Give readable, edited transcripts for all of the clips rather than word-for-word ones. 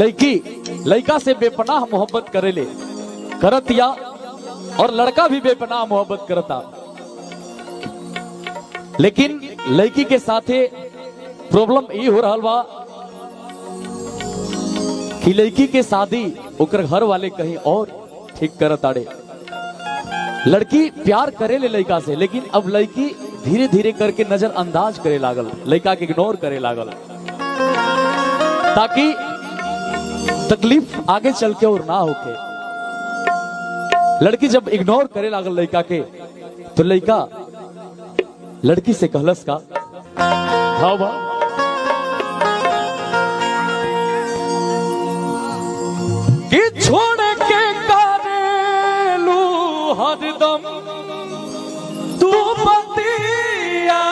लड़की लड़का से बेपनाह मोहब्बत करेले करतिया और लड़का भी बेपनाह मोहब्बत करता, लेकिन लड़की के साथे प्रॉब्लम ये हो रहा बा कि लड़की के शादी ओकर घर वाले कहीं और ठीक करत आड़े। लड़की प्यार करे ले लड़का से, लेकिन अब लड़की धीरे धीरे करके नजरअंदाज करे लागल, लड़का के इग्नोर करे लागल, ताकि तकलीफ आगे चल के और ना होके। लड़की जब इग्नोर करे लागल लड़का के, तो लड़का लड़की से कहलस का हाँ बा कि छोड़ के करेलू हरदम तू बतिया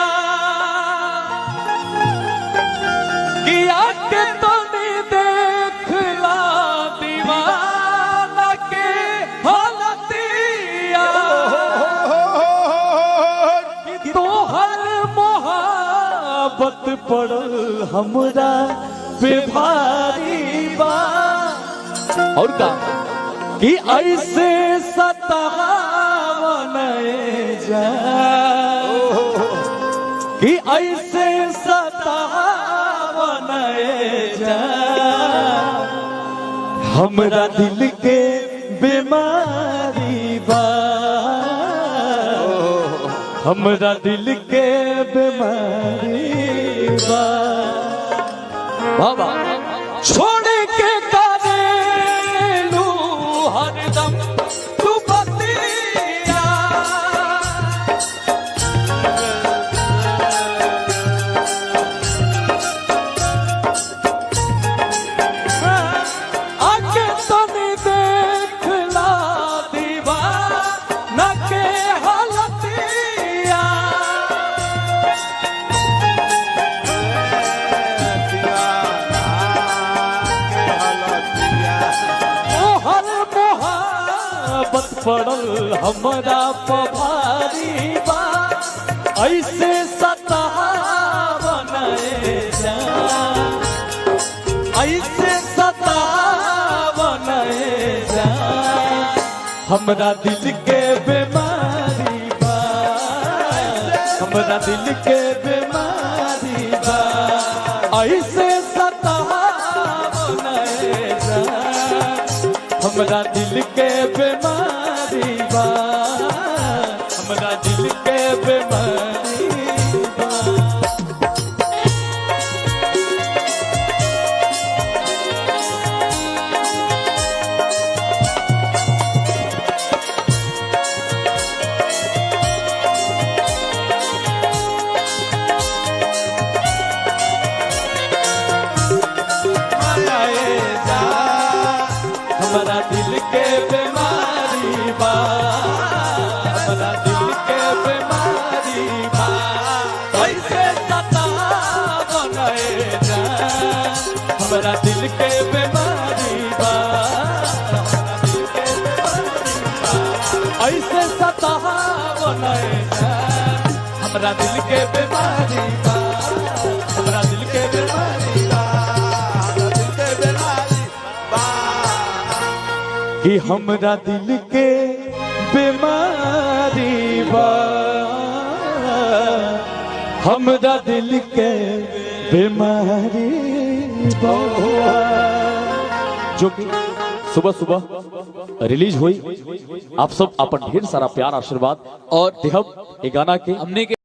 किया के तो नहीं देखला दीवाना के हालतिया कि तो हर मोहब्बत पड़ल हमरा पे भारी बा। और का कि ऐसे सतावन जा, कि ऐसे सतावन जा, हमरा दिल के बीमारी बा, हमरा दिल के बीमारी बा। बाबा छोड़ के करेलू हरदम तू बतिया आके तो नहीं देखला दीवाना के हालतिया पड़ल हमरा पभारी बा, ऐसे सतावन जा, ऐसे सतावन जा, हमरा दिल के बीमारी बा, हमरा दिल के बीमारी बा, ऐसे सतावन जा, हमरा दिल के बीमारी बा, हमरा दिल के बीमारी बा। हमरा दिल के बीमारी बा, हमरा दिल के बीमारी बा, ऐसे सतावन जा, हमरा दिल के बीमारी बा, ऐसे सतावन जा, हमरा दिल के बीमारी बा, हमरा दिल के बीमारी बा, कि हमरा दिल के बीमारी बा, हमरा दिल के बीमारी बा। जो कि सुबह सुबह रिलीज हुई, आप सब अपन ढेर सारा प्यार आशीर्वाद और देहब ए गाना के हमने के